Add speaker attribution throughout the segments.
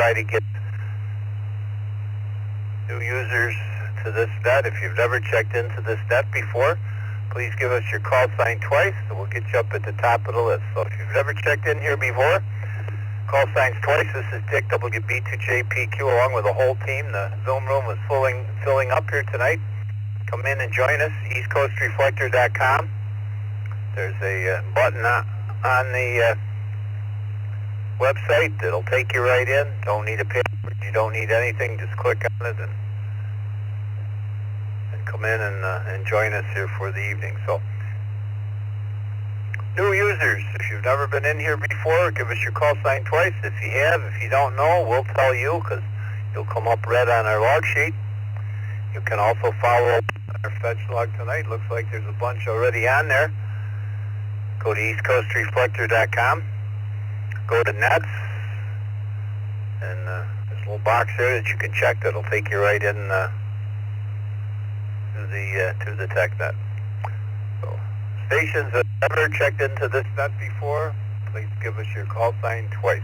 Speaker 1: try to get new users to this net. If you've never checked into this net before, please give us your call sign twice, and we'll get you up at the top of the list. So if you've never checked in here before, call signs twice. This is Dick WB2JPQ along with the whole team. The Zoom room is filling up here tonight. Come in and join us, eastcoastreflector.com. There's a button on the website that'll take you right in. Don't need a password, you don't need anything, just click on it and come in and join us here for the evening. So, new users, if you've never been in here before, give us your call sign twice. If you have, if you don't know, we'll tell you, because you'll come up red on our log sheet. You can also follow our fetch log tonight. Looks like there's a bunch already on there. Go to eastcoastreflector.com, go to nets, and there's a little box there that you can check that'll take you right in to the tech net. So, stations that have never checked into this net before, please give us your call sign twice.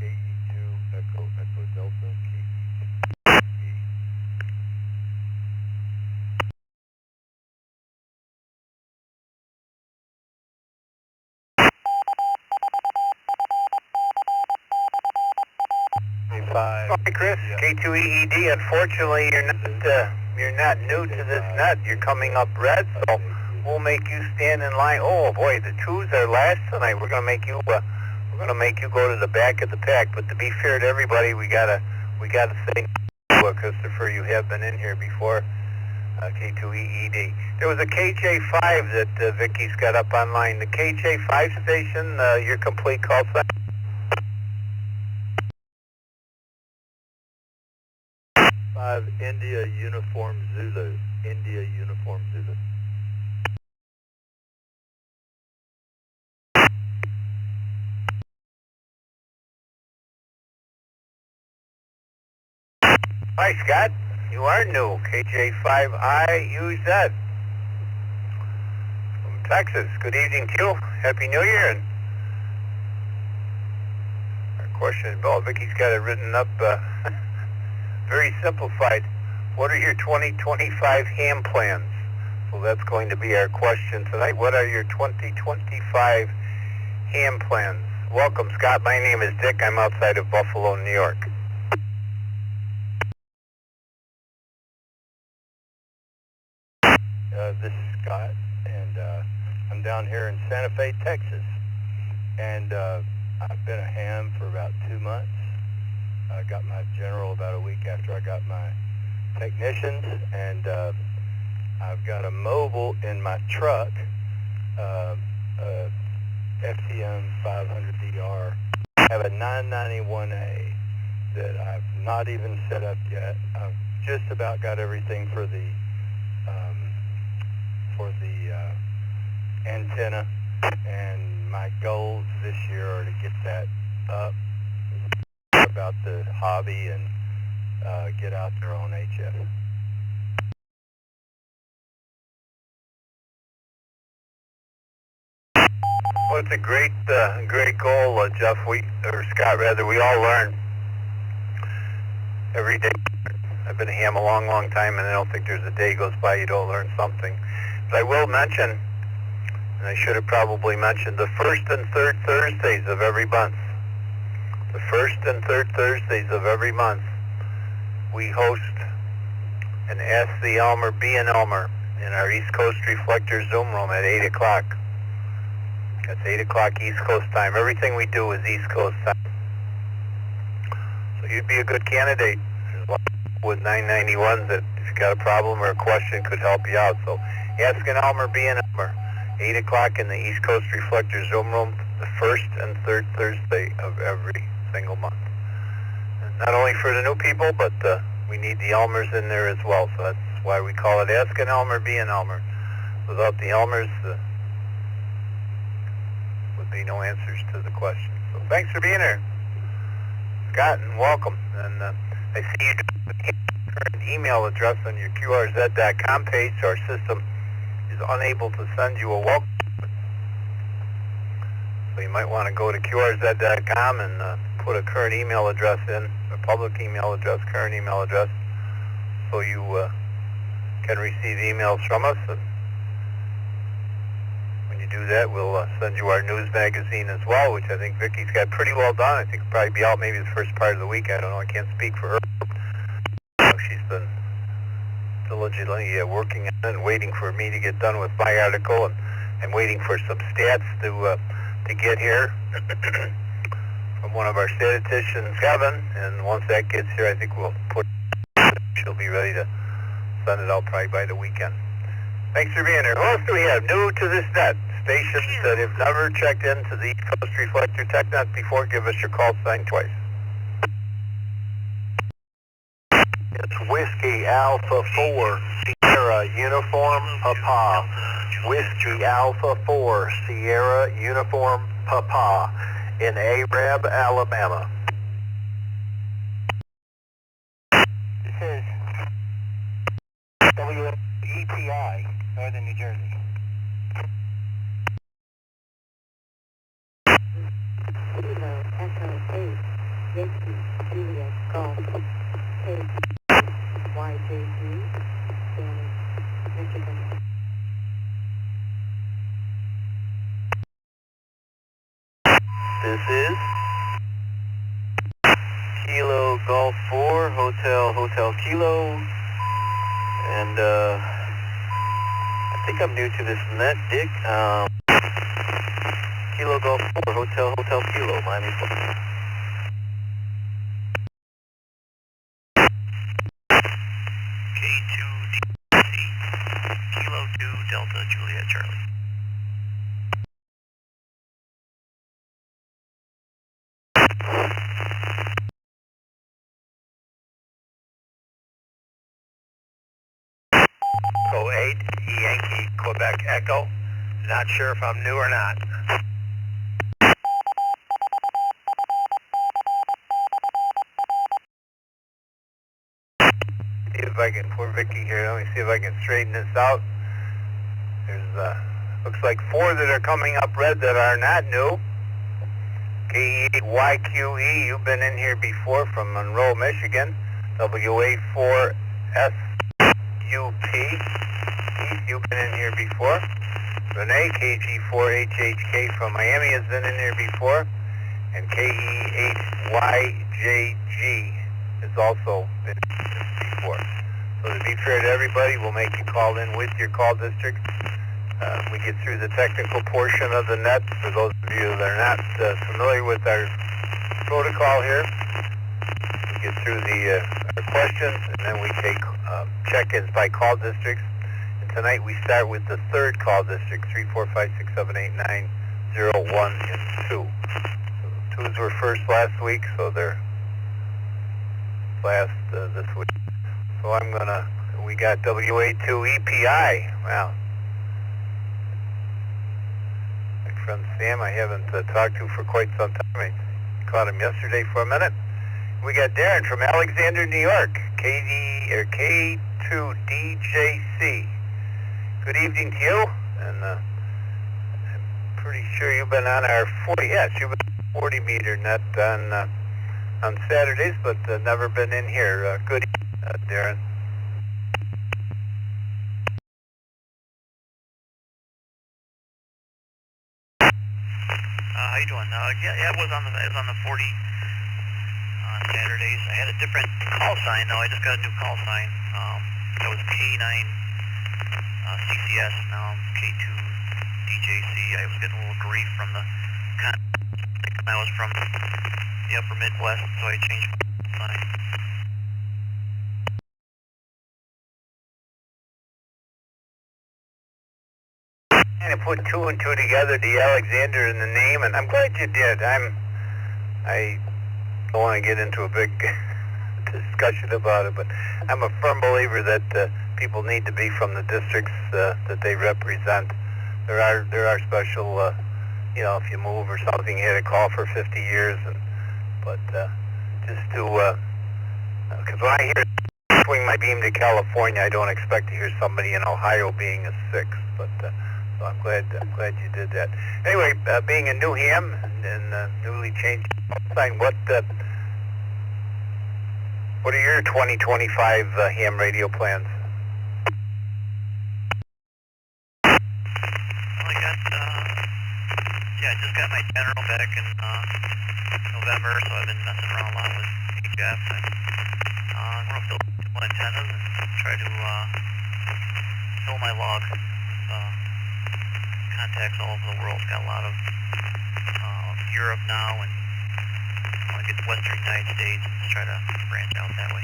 Speaker 1: KE2 Echo Delta. Hi Chris, K2EED. Unfortunately, you're not new to this net. You're coming up red, so we'll make you stand in line. Oh boy, the twos are last tonight. We're gonna make you go to the back of the pack. But to be fair to everybody, we gotta say, Christopher, you have been in here before. K2EED. There was a KJ5 that Vicky's got up online. The KJ5 station, your complete call sign. 5 India Uniform Zulu. India Uniform Zulu. Hi Scott, you are new. KJ5I, use that. From Texas. Good evening to you. Happy New Year. And our question, well, Vicky's got it written up very simplified. What are your 2025 ham plans? So that's going to be our question tonight. What are your 2025 ham plans? Welcome, Scott. My name is Dick. I'm outside of Buffalo, New York. This is Scott, and I'm down here in Santa Fe, Texas. And I've been a ham for about 2 months. I got my general about a week after I got my technicians, and I've got a mobile in my truck, FTM 500DR. I have a 991A that I've not even set up yet. I've just about got everything for the antenna, and my goals this year are to get that up, about the hobby, and get out there on HF. Well, it's a great goal, Jeff. Or Scott, rather. We all learn every day. I've been a ham a long, long time, and I don't think there's a day goes by you don't learn something. But I will mention, and I should have probably mentioned, the first and third Thursdays of every month. The first and third Thursdays of every month, we host an Ask the Elmer, Be an Elmer in our East Coast Reflector Zoom room at 8 o'clock. That's 8 o'clock East Coast time. Everything we do is East Coast time. So you'd be a good candidate. There's a lot of people with 991s that if you got a problem or a question could help you out. So Ask an Elmer, Be an Elmer. 8 o'clock in the East Coast Reflector Zoom room, the first and third Thursday of every single month. And not only for the new people, but we need the Elmers in there as well. So that's why we call it Ask an Elmer, Be an Elmer. Without the Elmers, would be no answers to the question. So thanks for being here, Scott, and welcome. And I see you have an email address on your QRZ.com page, so our system is unable to send you a welcome. So So you might want to go to qrz.com and put a current email address in, a public email address, current email address, so you can receive emails from us. And when you do that, we'll send you our news magazine as well, which I think Vicky's got pretty well done. I think it'll probably be out maybe the first part of the week. I don't know. I can't speak for her. She's been diligently working on it and waiting for me to get done with my article, and waiting for some stats to get here from one of our statisticians, Kevin. And once that gets here, I think we'll she'll be ready to send it out probably by the weekend. Thanks for being here. Who else do we have new to this net? Stations that have never checked into the East Coast Reflector TechNet before, give us your call sign twice. It's Whiskey Alpha 4, Sierra Uniform Papa. Whiskey Alpha 4, Sierra Uniform Papa in Arab, Alabama. This is WETI, Northern New Jersey.
Speaker 2: Kilo Echo 8, Yankee, Juliet, Golf, YJG, Spanish, Michigan.
Speaker 1: This is Kilo Golf 4, Hotel Kilo, and I think I'm new to this net, Dick. Kilo Golf 4, Hotel Kilo, Miami, Florida. K2DC, Kilo 2, Delta, Juliet, Charlie. Go 8, Yankee, Quebec, Echo. Not sure if I'm new or not. See if I can, poor Vicky here, let me see if I can straighten this out. There's, looks like 4 that are coming up red that are not new. KE8YQE, you've been in here before from Monroe, Michigan. W84SUP, you've been in here before. Renee, KG4HHK from Miami has been in here before. And KE8YJG has also been in here before. So to be fair to everybody, we'll make you call in with your call district. We get through the technical portion of the net. For those of you that are not familiar with our protocol here, we get through our questions, and then we take check-ins by call districts. And tonight we start with the third call district, 3, 4, 5, 6, 7, 8, 9, 0, 1, and 2. So the 2s were first last week, so they're last this week. So we got WA2EPI. Wow. Friend Sam, I haven't talked to for quite some time. I caught him yesterday for a minute. We got Darren from Alexander, New York, K2DJC. Good evening to you, and I'm pretty sure you've been on our 40 meter net on Saturdays, but never been in here. Good evening, Darren.
Speaker 3: How you doing? Yeah, it was on the 40 on Saturdays. I had a different call sign though. I just got a new call sign. That was K9 CCS. Now I'm K2 DJC. I was getting a little grief from the I was from the upper Midwest, so I changed my sign.
Speaker 1: Kind of put 2 and 2 together, the Alexander in the name, and I'm glad you did. I don't want to get into a big discussion about it, but I'm a firm believer that people need to be from the districts that they represent. There are special, if you move or something, you had a call for 50 years, but just to, because when I hear swing my beam to California, I don't expect to hear somebody in Ohio being a 6, but So I'm glad you did that. Anyway, being a new ham and newly changed sign, what are your 2025 ham radio plans?
Speaker 3: Well, I just got my general back in November, so I've been messing around a lot with HF and I'm going to build two antennas and try to fill my log. Contacts all over the world. Got a lot of Europe now, and I want to get to Western United States and just try to branch out that way.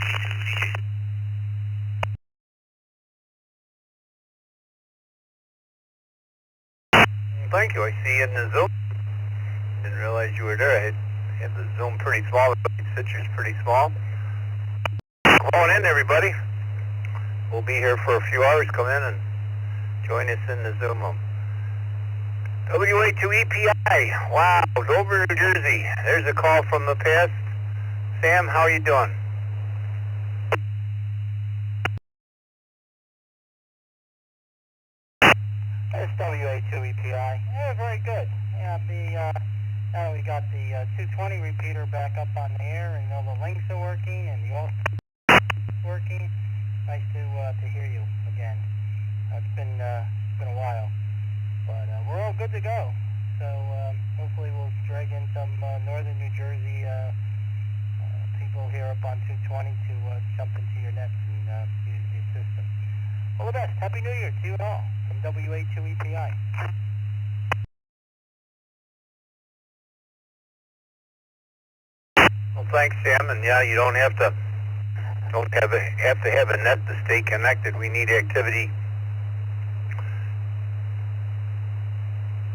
Speaker 3: K2 DJ.
Speaker 1: Thank you. I see you in the Zoom. Didn't realize you were there. I had the Zoom pretty small. The picture's pretty small. Come on in, everybody. We'll be here for a few hours. Come in and join us in the Zoom room. WA2EPI. Wow, Dover, New Jersey. There's a call from the past. Sam, how are you doing?
Speaker 4: It's WA2EPI. Yeah, very good. Yeah, now we got the 220 repeater back up on the air, and all the links are working, and the all working. Nice to hear you again. It's been a while, but we're all good to go. So hopefully we'll drag in some northern New Jersey people here up on 220 to jump into your nets and use the system. All the best. Happy New Year to you all from WA2EPI.
Speaker 1: Well, thanks, Sam. And yeah, you don't have to have a net to stay connected. We need activity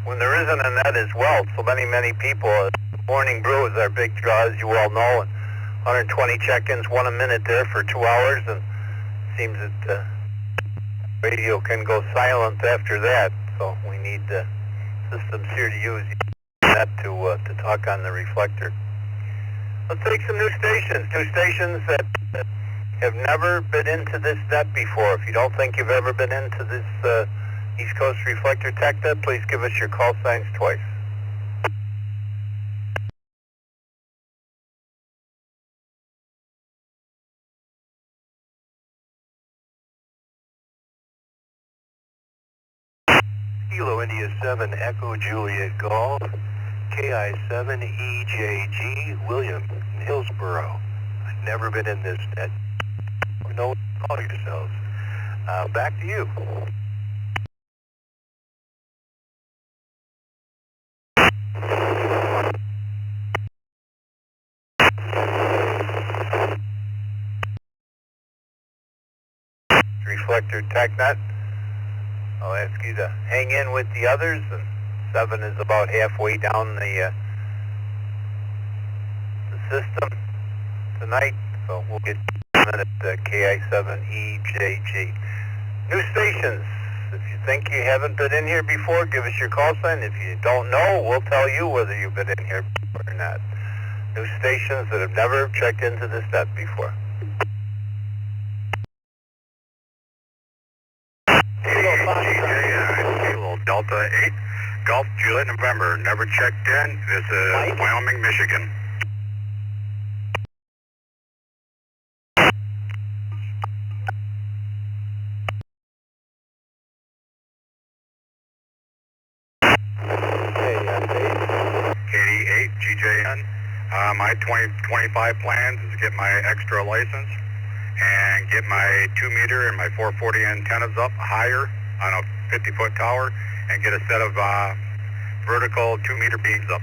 Speaker 1: when there isn't a net as well. So many people. Morning Brew is our big draw, as you all know, and 120 check-ins, 1 a minute there for 2 hours, and it seems that radio can go silent after that. So we need systems here to use that to talk on the reflector. Let's take some new stations that have never been into this net before. If you don't think you've ever been into this East Coast Reflector Tech Net, please give us your call signs twice. Kilo India 7 Echo Juliet Golf, KI7 EJG William in Hillsboro. I've never been in this net. No, call yourselves. Back to you. Reflector TechNet. I'll ask you to hang in with the others, and 7 is about halfway down the system tonight, so we'll get at KI7EJG. New stations. If you think you haven't been in here before, give us your call sign. If you don't know, we'll tell you whether you've been in here before or not. New stations that have never checked into this net before. Kilo Delta 8, Golf Juliet November, never checked in. This is Wyoming, Michigan. KD8, GJN. My 2025 plans is to get my extra license and get my 2-meter and my 440 antennas up higher on a 50-foot tower and get a set of vertical 2-meter beams up.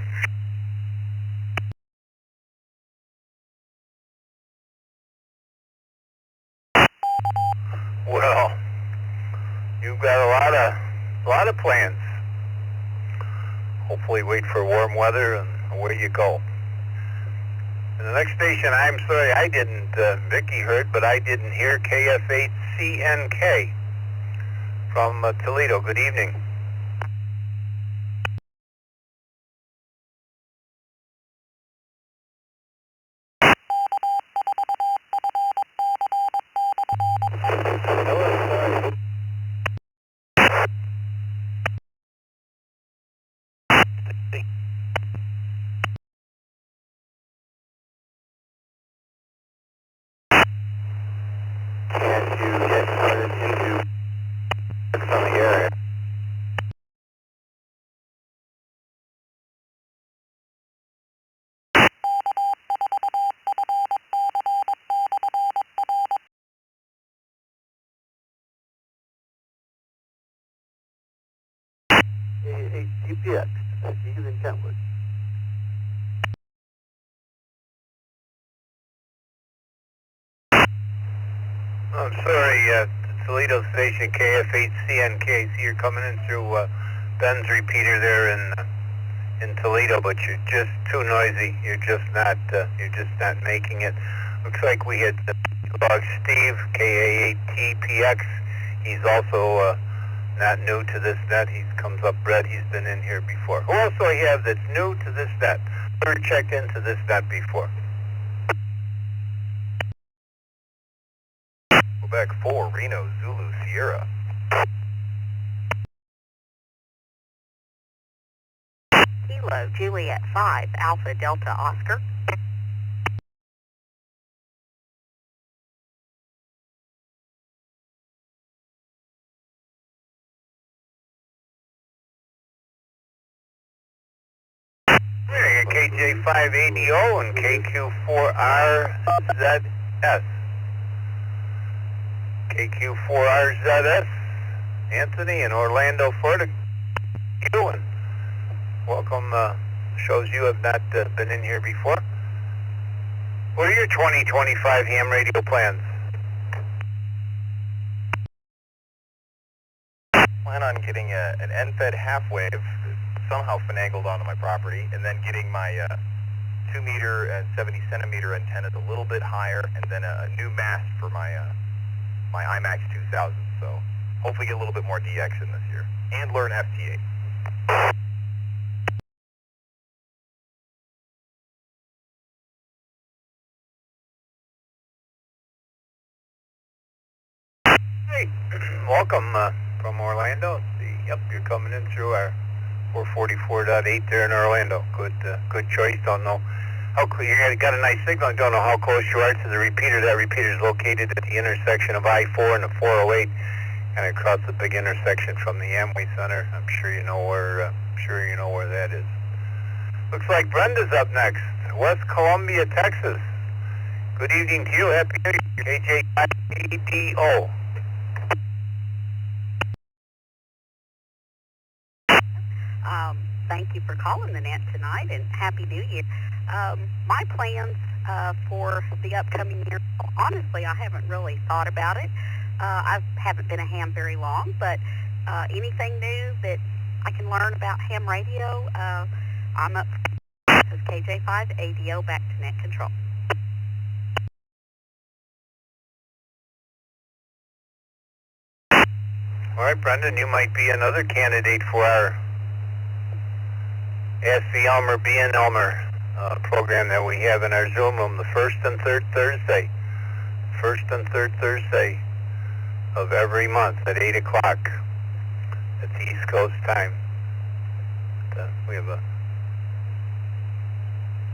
Speaker 1: Well, you've got a lot of plans. Hopefully wait for warm weather and away you go. And the next station, I'm sorry I didn't, Vicky heard, but I didn't hear KF8CNK from Toledo. Good evening. Hello, sorry. WPX. See you in Kentwood. I'm sorry, Toledo Station KF8CNK. See, you're coming in through Ben's repeater there in Toledo, but you're just too noisy. You're just not making it. Looks like we had log Steve KA8TPX. He's also not new to this net. He comes up red. He's been in here before. Who else do I have that's new to this net? Never checked into this net before. Quebec 4, Reno, Zulu, Sierra.
Speaker 5: Kilo, Juliet 5, Alpha Delta Oscar.
Speaker 1: There, KJ5ADO and KQ4RZS. KQ4RZS, Anthony in Orlando, Florida. You and welcome. Shows you have not been in here before. What are your 2025 ham radio plans?
Speaker 6: Plan on getting an end-fed half-wave somehow finagled onto my property, and then getting my 2-meter and 70-centimeter antennas a little bit higher, and then a new mast for my my IMAX 2000. So hopefully get a little bit more DX in this year, and learn FT8.
Speaker 1: Hey, welcome from Orlando. See, yep, you're coming in through our 444.8 there in Orlando. Good choice. Don't know how you got a nice signal. Don't know how close you are to the repeater. That repeater is located at the intersection of I-4 and the 408, and across the big intersection from the Amway Center. I'm sure you know where. That is. Looks like Brenda's up next. West Columbia, Texas. Good evening to you. Happy New Year. KJ5ADO.
Speaker 5: Thank you for calling the net tonight, and Happy New Year. My plans for the upcoming year, honestly, I haven't really thought about it. I haven't been a ham very long, but anything new that I can learn about ham radio, I'm up. This is KJ5ADO, back to net control.
Speaker 1: All right, Brendan, you might be another candidate for our Ask the Elmer, Be an Elmer program that we have in our Zoom room the first and third Thursday of every month at 8 o'clock at the East Coast time. We have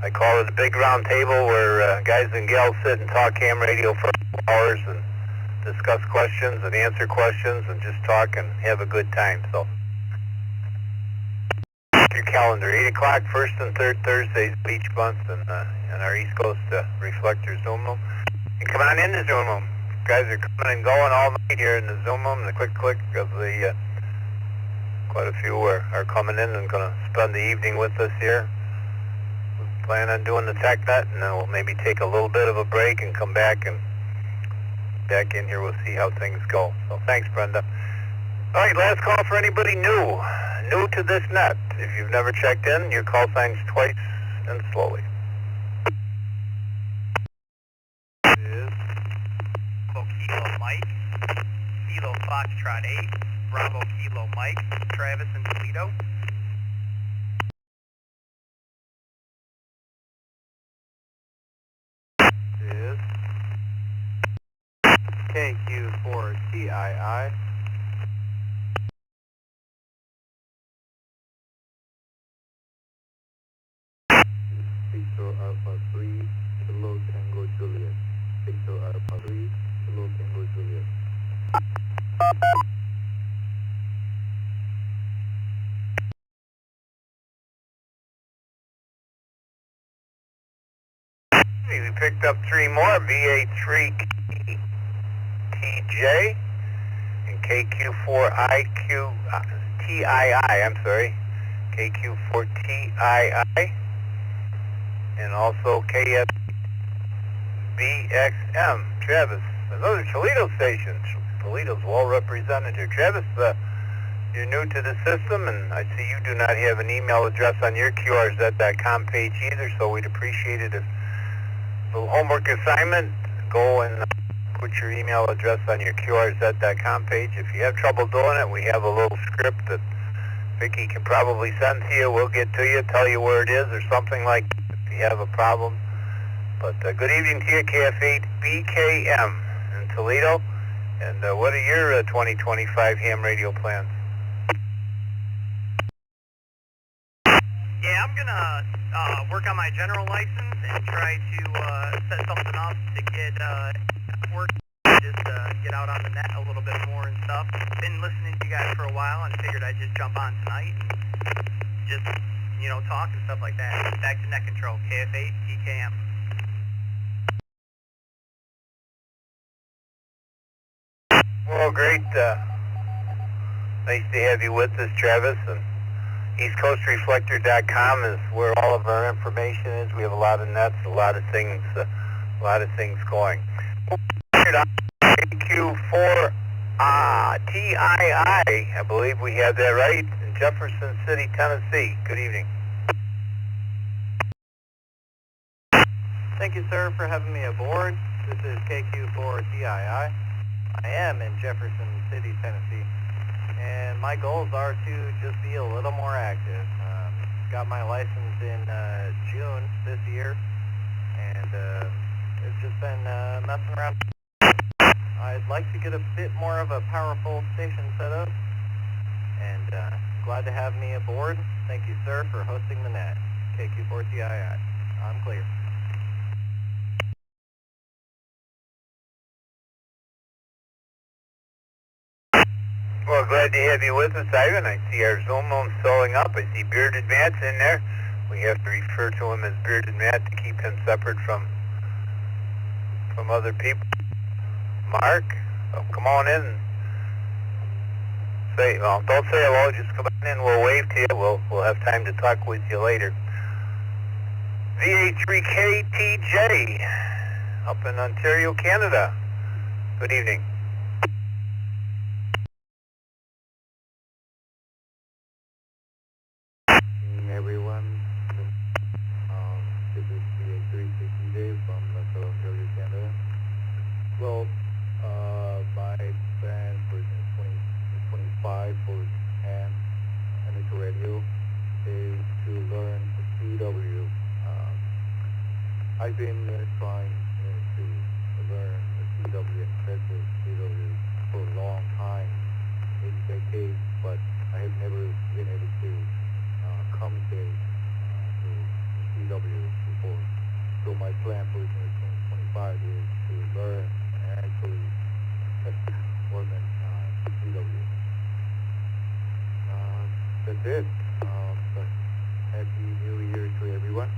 Speaker 1: I call it a big round table where guys and gals sit and talk ham radio for hours and discuss questions and answer questions and just talk and have a good time. So your calendar, 8 o'clock, first and third Thursdays of each month in our East Coast Reflector Zoom room. And come on in the Zoom room. Guys are coming and going all night here in the Zoom room. The quick click of the, quite a few are coming in and going to spend the evening with us here. We plan on doing the TechNet, and then we'll maybe take a little bit of a break and come back in here. We'll see how things go. So thanks, Brenda. All right, last call for anybody new to this net. If you've never checked in, your call sign's twice and slowly.
Speaker 3: Is Kilo Mike, Kilo Foxtrot 8, Bravo Kilo Mike, Travis in Toledo.
Speaker 1: Is KQ4TII. Victor Alpha 3, Kilo Tango Juliet. Victor Alpha 3, Kilo Tango Juliet. Hey, we picked up 3 more, VA3 TJ and KQ4IQ TII, I'm sorry. KQ4TII, and also KFBXM. Travis, another Toledo station. Toledo's well represented here. Travis, you're new to the system, and I see you do not have an email address on your QRZ.com page either, so we'd appreciate it if a little homework assignment, go and put your email address on your QRZ.com page. If you have trouble doing it, we have a little script that Vicki can probably send to you. We'll get to you, tell you where it is or something like that if you have a problem. But good evening to you, KF8BKM in Toledo. And what are your 2025 ham radio plans?
Speaker 3: Yeah, I'm gonna work on my general license and try to set something up to get work, just get out on the net a little bit more and stuff. Been listening to you guys for a while and figured I'd just jump on tonight and just, you know, talk and stuff like that. Back to net control, KF8PKM.
Speaker 1: Well, great. Nice to have you with us, Travis. And EastCoastReflector.com is where all of our information is. We have a lot of nets, a lot of things going. KQ4 TII, I believe we have that right, in Jefferson City, Tennessee. Good evening.
Speaker 6: Thank you, sir, for having me aboard. This is KQ4 TII. I am in Jefferson City, Tennessee, and my goals are to just be a little more active. Got my license in June this year, and it's just been messing around. I'd like to get a bit more of a powerful station set up, and glad to have me aboard. Thank you, sir, for hosting the net. KQ4 TII. I'm clear.
Speaker 1: Well, glad to have you with us, Ivan. I see our Zoom room filling up. I see Bearded Matt's in there. We have to refer to him as Bearded Matt to keep him separate from other people. Mark, come on in. Don't say hello. Just come on in. We'll wave to you. We'll have time to talk with you later. VA3KTJ up in Ontario, Canada. Good evening.
Speaker 6: Everyone, this is VA3KTJ from Ontario, Canada. Well, my plan for 2025 for ham amateur radio is to learn the CW. I've been trying to learn the CW and practice CW for a long time, maybe decades, but I have never been able to communicate to CW before. So my plan for 2025 is to learn and actually more than CW. That's it. But happy New Year to everyone.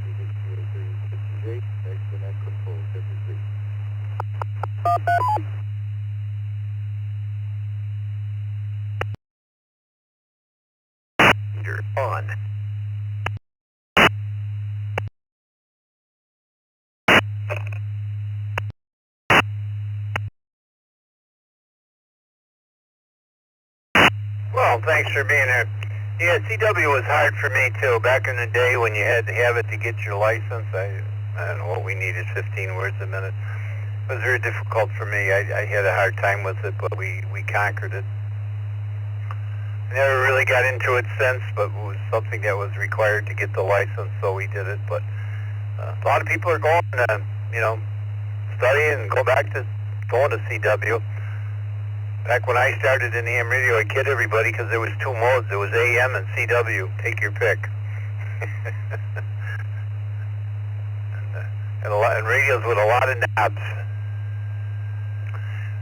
Speaker 6: This is VA3KTJ, back to net control 53.
Speaker 1: You're on. Well, thanks for being here. Yeah, CW was hard for me too. Back in the day when you had to have it to get your license, I don't know what we needed, 15 words a minute. It was very difficult for me. I had a hard time with it, but we conquered it. Never really got into it since, but it was something that was required to get the license, so we did it. But a lot of people are going to, study and go back to going to CW. Back when I started in AM radio, I kid everybody because there was two modes. There was AM and CW. Take your pick. and radios with a lot of knobs.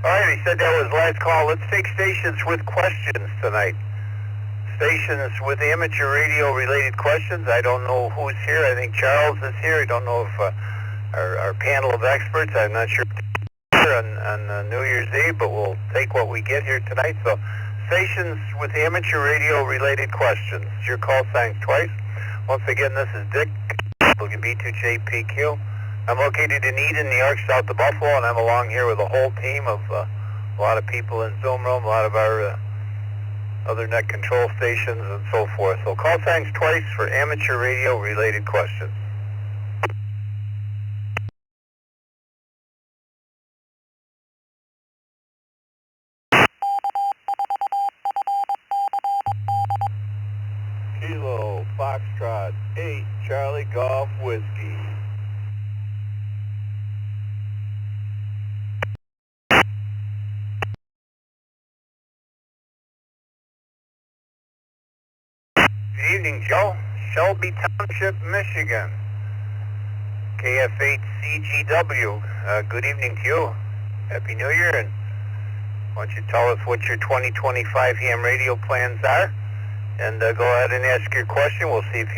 Speaker 1: All right, he said that was last call. Let's take stations with questions tonight. Stations with amateur radio related questions. I don't know who's here. I think Charles is here. I don't know if our panel of experts, I'm not sure on New Year's Eve, but we'll take what we get here tonight. So stations with amateur radio related questions. It's your call sign twice. Once again, this is Dick, B2JPQ. I'm located in Eden, New York, south of Buffalo, and I'm along here with a whole team of a lot of people in Zoom room, a lot of our other net control stations and so forth. So call signs twice for amateur radio related questions. Kilo Foxtrot 8 Charlie Golf Whiskey. Good evening, Joe. Shelby Township, Michigan. KF8CGW. Good evening to you. Happy New Year, and why don't you tell us what your 2025 ham radio plans are? And go ahead and ask your question. We'll see if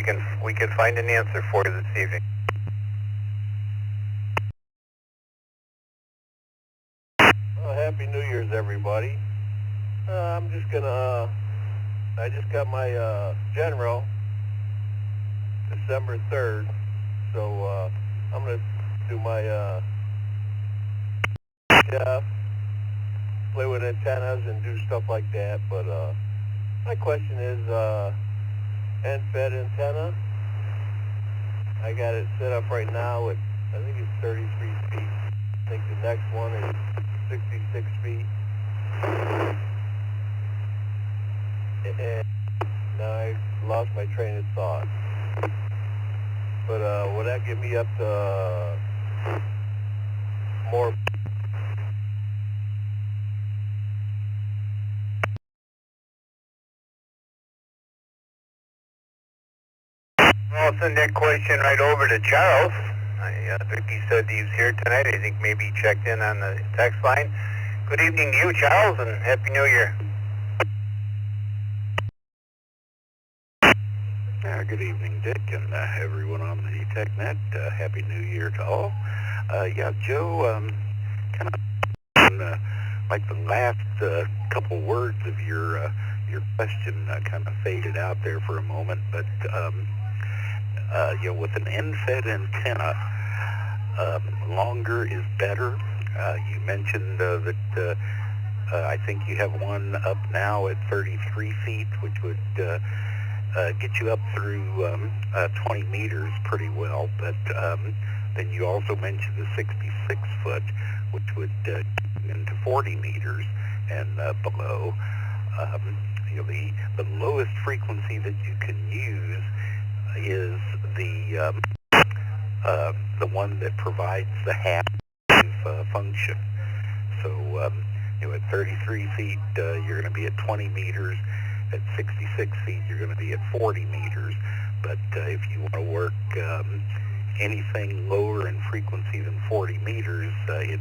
Speaker 1: we can find an answer for you this evening. Well, Happy New Year's, everybody. I'm just gonna. I just got my general December 3rd, so I'm gonna do my play with antennas and do stuff like that. But my question is end-fed antenna. I got it set up right now at, I think it's 33 feet. I think the next one is 66 feet. And now I lost my train of thought. But would that get me up to more? I'll send that question right over to Charles. I think he said he was here tonight. I think maybe he checked in on the text line. Good evening to you, Charles, and Happy New Year. Good evening, Dick, and everyone on the TechNet. Happy New Year to all. Yeah, Joe, kind of like the last couple words of your question kind of faded out there for a moment, but you know, with an end-fed antenna, longer is better. You mentioned that I think you have one up now at 33 feet, which would get you up through 20 meters pretty well, but then you also mentioned the 66 foot, which would get into 40 meters and below. You know, the lowest frequency that you can use is the one that provides the half function. So you know, at 33 feet you're going to be at 20 meters. At 66 feet you're going to be at 40 meters. But if you want to work anything lower in frequency than 40 meters, it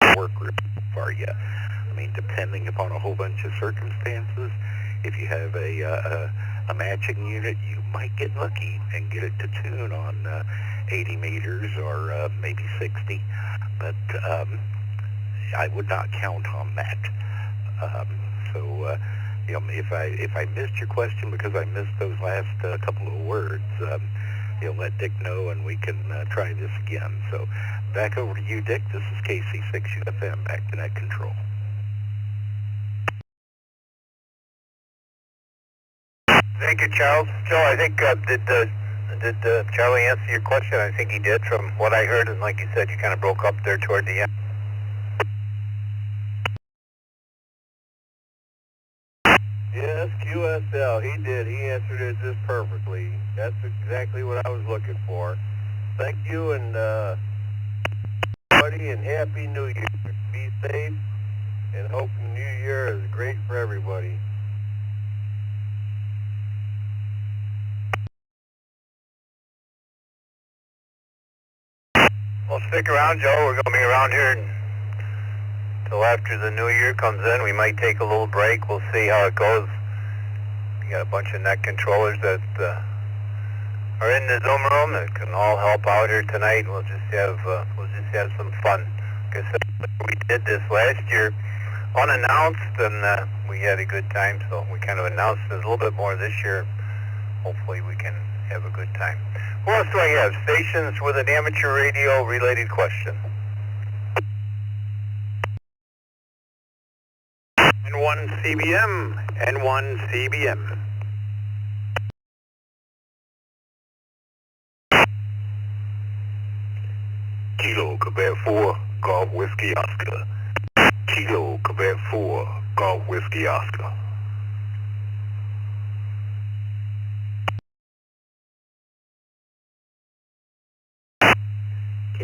Speaker 1: won't work real for you. I mean, depending upon a whole bunch of circumstances, if you have a matching unit, you might get lucky and get it to tune on 80 meters or maybe 60, but I would not count on that. So you know, if I missed your question because I missed those last couple of words, you know, let Dick know and we can try this again. So back over to you, Dick. This is KC6UFM, back to net control. Thank you, Charles. Joe, I think, did Charlie answer your question? I think he did from what I heard, and like you said, you kind of broke up there toward the end. Yes, QSL, he did. He answered it just perfectly. That's exactly what I was looking for. Thank you, and everybody, and Happy New Year. Be safe, and hope the New Year is great for everybody. Well, stick around, Joe. We're going to be around here until after the new year comes in. We might take a little break. We'll see how it goes. We got a bunch of net controllers that are in the Zoom room that can all help out here tonight. We'll just have some fun. Like I said, we did this last year. unannounced, and we had a good time, so we kind of announced it a little bit more this year. Hopefully we can have a good time. Who else do I have? Stations with an amateur radio related question. N1 CBM, N1 CBM. Kilo, Quebec 4, Golf Whiskey Oscar. Kilo, Quebec 4, Golf Whiskey Oscar.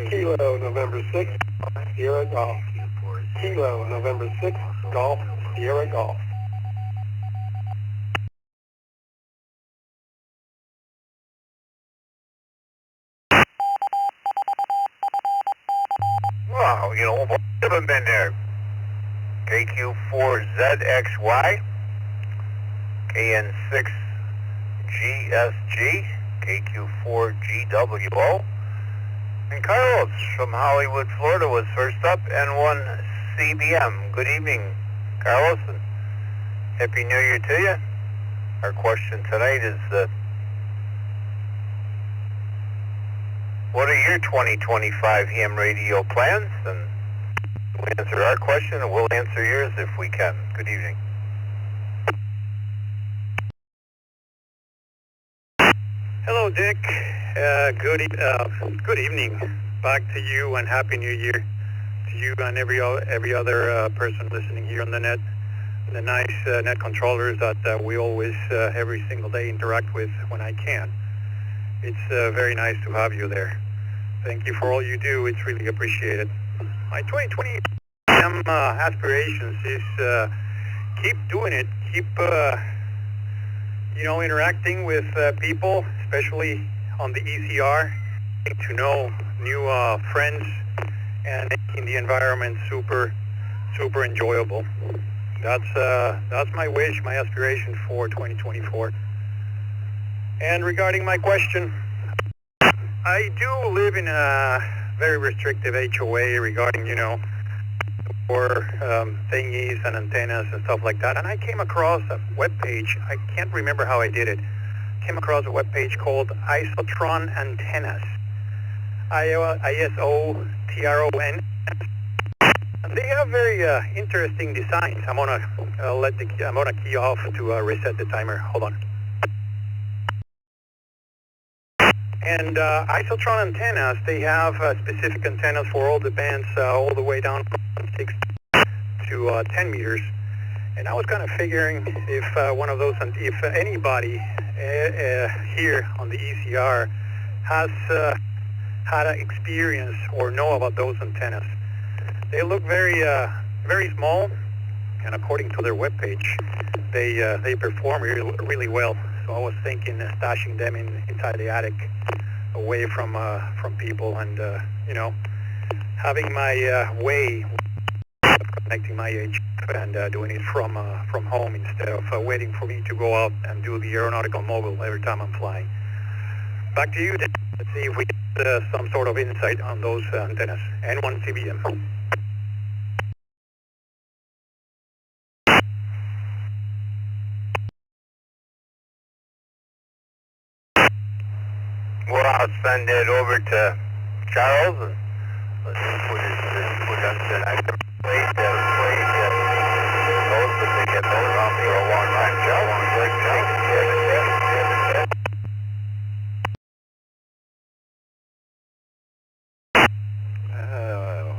Speaker 1: Kilo, November 6, Sierra Golf. Kilo, November 6, Golf, Sierra Golf. Wow, you know, most of them been there. KQ4ZXY, KN6GSG, KQ4GWO, and Carlos from Hollywood, Florida was first up, N1 CBM. Good evening, Carlos, and Happy New Year to you. Our question tonight is, what are your 2025 ham radio plans? And we'll answer our question, and we'll answer yours if we can. Good evening.
Speaker 7: Hello, Dick. Good evening. Back to you, and Happy New Year to you and every other person listening here on the net. The nice net controllers that we always, every single day, interact with when I can. It's very nice to have you there. Thank you for all you do. It's really appreciated. My 2020 aspirations is keep doing it. Keep, interacting with people, especially on the ECR, getting to know new friends and making the environment super enjoyable. That's my wish, my aspiration for 2024. And regarding my question, I do live in a very restrictive HOA regarding, for thingies and antennas and stuff like that. And I came across a webpage. I can't remember how I did it. Came across a webpage called Isotron Antennas. ISOTRON. And they have very interesting designs. I'm gonna key off to reset the timer. Hold on. And Isotron antennas, they have specific antennas for all the bands, all the way down from 6 to 10 meters. And I was kind of figuring if one of those, if anybody here on the ECR has had an experience or know about those antennas. They look very small, and according to their webpage, they perform really well. So I was thinking stashing them inside the attic, away from people, and having my way of connecting my HF and doing it from home instead of waiting for me to go out and do the aeronautical mobile every time I'm flying. Back to you. Let's see if we get some sort of insight on those antennas. N1 CBM.
Speaker 1: Well, I'll send it over to Charles, and let's put on the I can play those, but they get those on for a long time. Charles,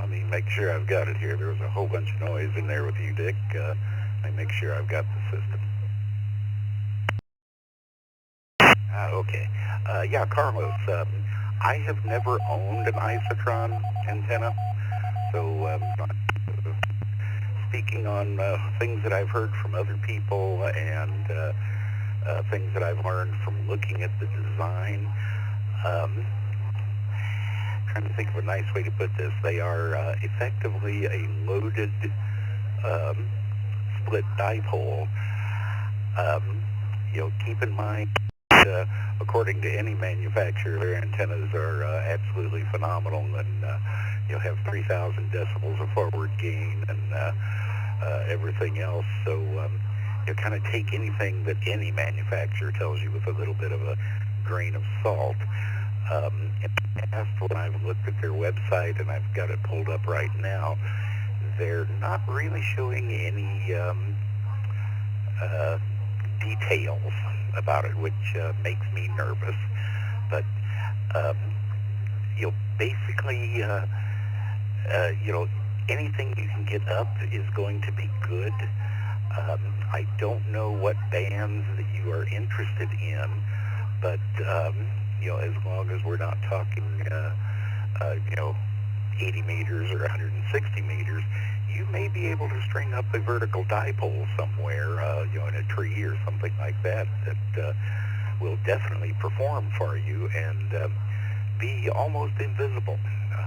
Speaker 8: let me make sure I've got it here. There was a whole bunch of noise in there with you, Dick. Let me make sure I've got the system. Okay. Yeah, Carlos, I have never owned an Isotron antenna, so speaking on things that I've heard from other people and things that I've learned from looking at the design, trying to think of a nice way to put this, they are effectively a loaded split dipole. Keep in mind, according to any manufacturer, their antennas are absolutely phenomenal, and you'll have 3,000 decibels of forward gain, and everything else. So you kind of take anything that any manufacturer tells you with a little bit of a grain of salt. In the past, when I've looked at their website, and I've got it pulled up right now, they're not really showing any details about it, which makes me nervous. But basically, anything you can get up is going to be good. I don't know what bands that you are interested in, but as long as we're not talking 80 meters or 160 meters, you may be able to string up a vertical dipole somewhere, in a tree or something like that will definitely perform for you and be almost invisible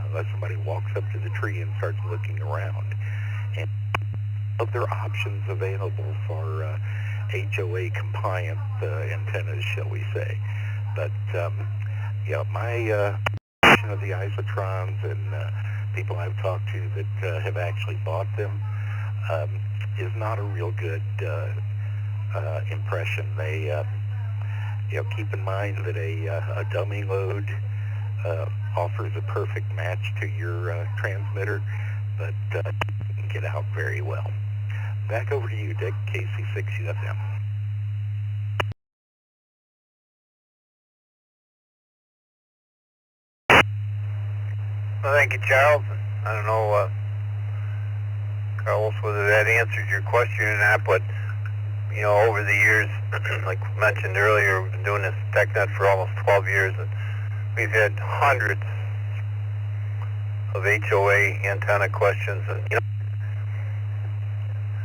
Speaker 8: unless somebody walks up to the tree and starts looking around. And other options available for HOA compliant antennas, shall we say. But my of the isotrons and people I've talked to that have actually bought them is not a real good impression. They keep in mind that a dummy load offers a perfect match to your transmitter, but can get out very well. Back over to you, Dick, KC6 UFM.
Speaker 1: Well, thank you, Charles. I don't know, Carlos, whether that answered your question or not, but, over the years, like mentioned earlier, we've been doing this TechNet for almost 12 years, and we've had hundreds of HOA antenna questions, and,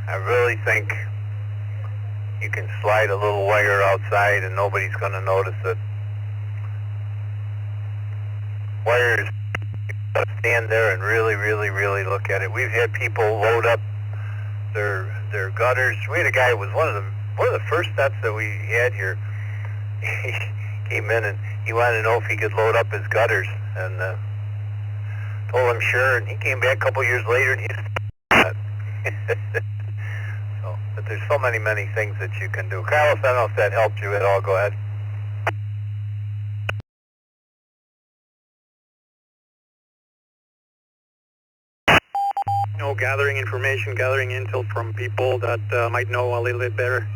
Speaker 1: I really think you can slide a little wire outside and nobody's going to notice it. Wires, stand there and really, really, really look at it. We've had people load up their gutters. We had a guy who was one of the first sets that we had here. He came in and he wanted to know if he could load up his gutters, and told him sure. And he came back a couple years later and he so, but there's so many things that you can do. Carlos, I don't know if that helped you at all. Go ahead.
Speaker 7: Gathering information, gathering intel from people that might know a little bit better,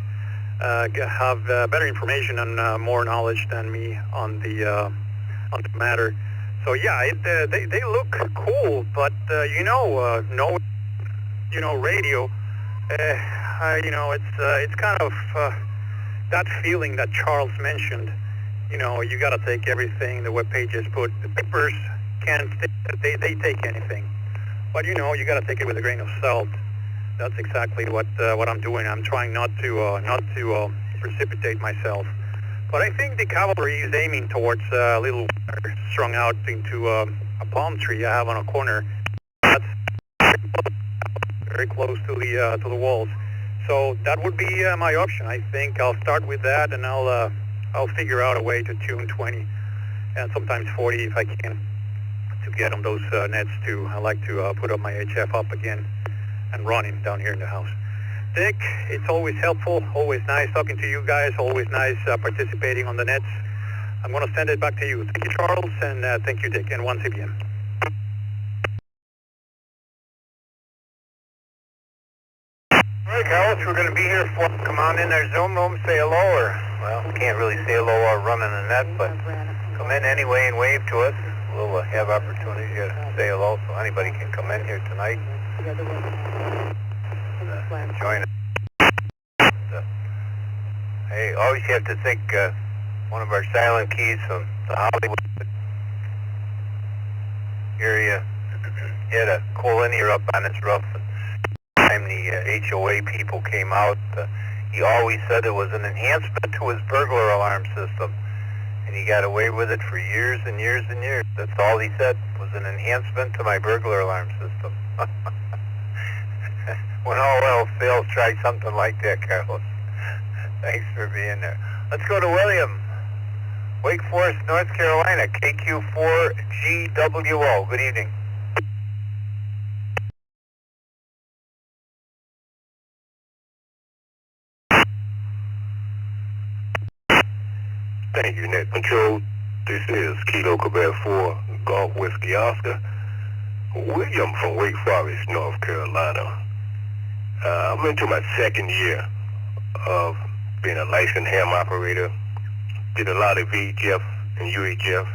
Speaker 7: have better information and more knowledge than me on the matter. So yeah, they look cool, but radio, it's kind of that feeling that Charles mentioned. You got to take everything the web pages put. The papers can't. They take anything. But you got to take it with a grain of salt. That's exactly what I'm doing. I'm trying not to precipitate myself. But I think the cavalry is aiming towards a little wire strung out into a palm tree I have on a corner. That's very close to the walls. So that would be my option. I think I'll start with that, and I'll figure out a way to tune 20 and sometimes 40 if I can, to get on those nets too. I like to put up my HF up again and running down here in the house. Dick, it's always helpful, always nice talking to you guys, always nice participating on the nets. I'm going to send it back to you. Thank you, Charles, and thank you, Dick, and once again.
Speaker 1: All right, Carlos, we're going to be here for. Come on in our Zoom room, say hello, or, well, we can't really say hello while running a net, but come in anyway and wave to us. We'll have opportunity to say hello, so anybody can come in here tonight and join us. Hey, always have to think one of our silent keys from the Hollywood area had a cool linear up on his roof. And the HOA people came out, he always said it was an enhancement to his burglar alarm system. And he got away with it for years and years and years. That's all he said, was an enhancement to my burglar alarm system. When all else fails, try something like that, Carlos. Thanks for being there. Let's go to William. Wake Forest, North Carolina, KQ4GWO. Good evening.
Speaker 8: Thank you, Net Control. This is Kilo Quebec 4, Golf Whiskey Oscar. William from Wake Forest, North Carolina. I'm into my second year of being a licensed ham operator. Did a lot of VHF and UHF.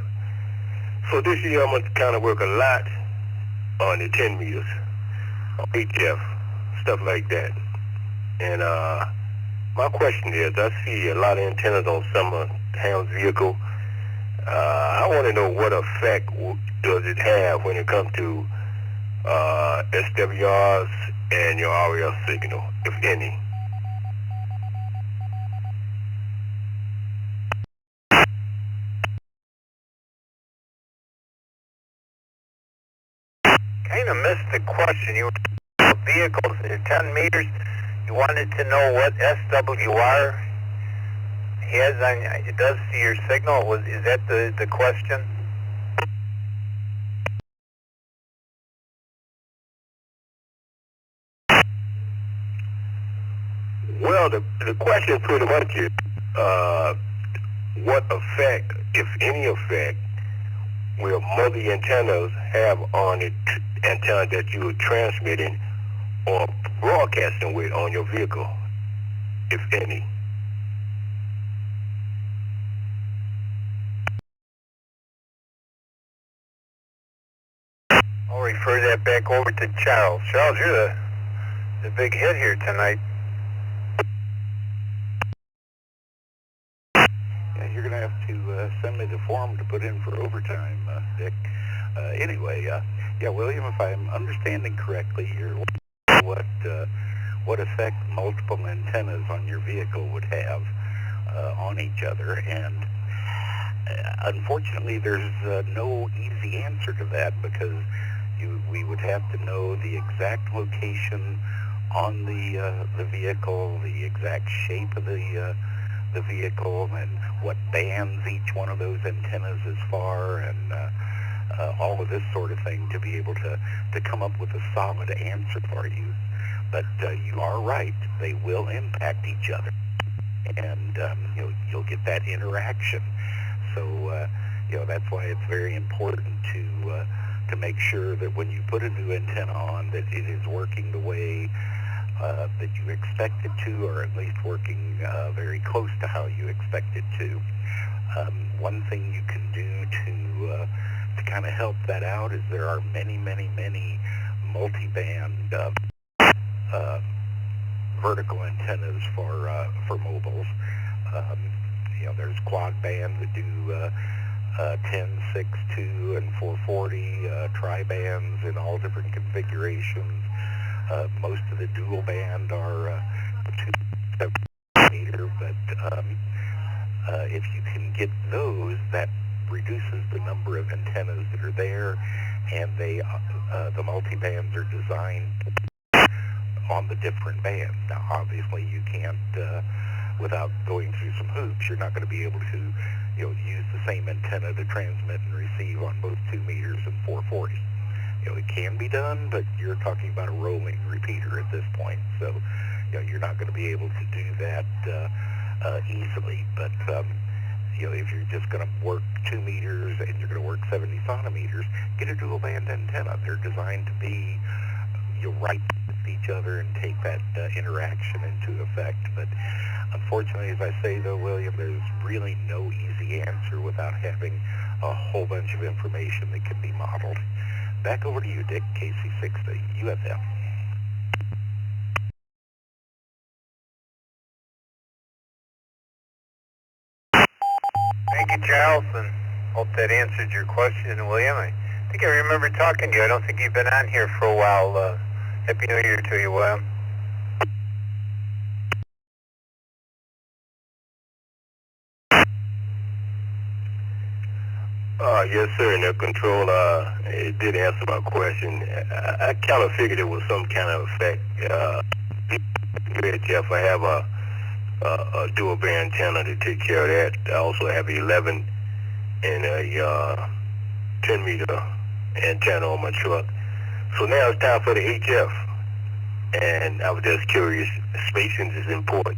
Speaker 8: So this year I'm going to kind of work a lot on the 10 meters, on HF, stuff like that. And my question is, I see a lot of antennas on some of Ham's vehicle. I want to know what effect does it have when it comes to SWRs and your RF signal, if any.
Speaker 1: Kind of missed the question. You were vehicles at 10 meters. You wanted to know what SWR has on, it does to your signal. Is that the question?
Speaker 8: Well, the question pretty much is, what effect, if any effect, will multi-antennas have on the antenna that you are transmitting or broadcasting with on your vehicle, if any?
Speaker 1: I'll refer that back over to Charles. Charles, you're the big hit here tonight.
Speaker 8: Yeah, you're going to have to send me the form to put in for overtime, Dick. Anyway, yeah, William, if I'm understanding correctly, you're what effect multiple antennas on your vehicle would have on each other, and unfortunately there's no easy answer to that, because we would have to know the exact location on the vehicle, the exact shape of the vehicle, and what bands each one of those antennas is for, and all of this sort of thing to be able to come up with a solid answer for you. But you are right, they will impact each other, and you'll get that interaction. So that's why it's very important to make sure that when you put a new antenna on, that it is working the way that you expect it to, or at least working very close to how you expect it to. One thing you can do to kind of help that out is there are many multi-band vertical antennas for mobiles. There's quad bands that do 10, 6, 2, and 440, tri-bands in all different configurations. Most of the dual band are 2 meter, but if you can get those, that reduces the number of antennas that are there, and the multi-bands are designed on the different bands. Now, obviously, you can't, without going through some hoops, you're not going to be able to, use the same antenna to transmit and receive on both 2 meters and 440. It can be done, but you're talking about a rolling repeater at this point, so you're not going to be able to do that easily. But if you're just going to work 2 meters and you're going to work 70 centimeters, get a dual band antenna. They're designed to be right with each other and take that interaction into effect. But unfortunately, as I say though, William, there's really no easy answer without having a whole bunch of information that can be modeled. Back over to you, Dick, KC60, UFM.
Speaker 1: Thank you, Charles, and hope that answered your question, William. I think I remember talking to you. I don't think you've been on here for a while. Happy New Year to you, William.
Speaker 8: Yes, sir, Net Control. It did answer my question. I kind of figured it was some kind of effect. Jeff, I have a dual band antenna to take care of that. I also have 11 and a 10 meter antenna on my truck. So now it's time for the HF. And I was just curious, spacing is important.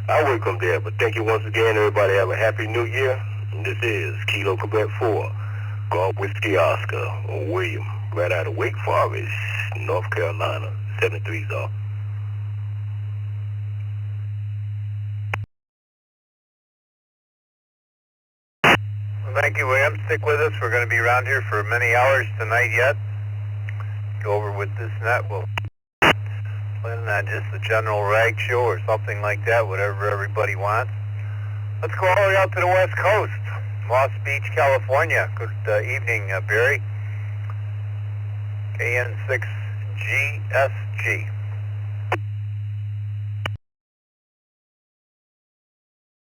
Speaker 9: I will come there, but thank you once again. Everybody have a happy new year. And this is Kilo Quebec 4, Golf Whiskey Oscar, William, right out of Wake Forest, North Carolina, 73's off.
Speaker 1: Thank you, William. Stick with us. We're going to be around here for many hours tonight yet. Go over with this net. We'll plan on just a general rag show or something like that, whatever everybody wants. Let's go all the way out to the West Coast, Moss Beach, California. Good evening, Barry. KN6GSG.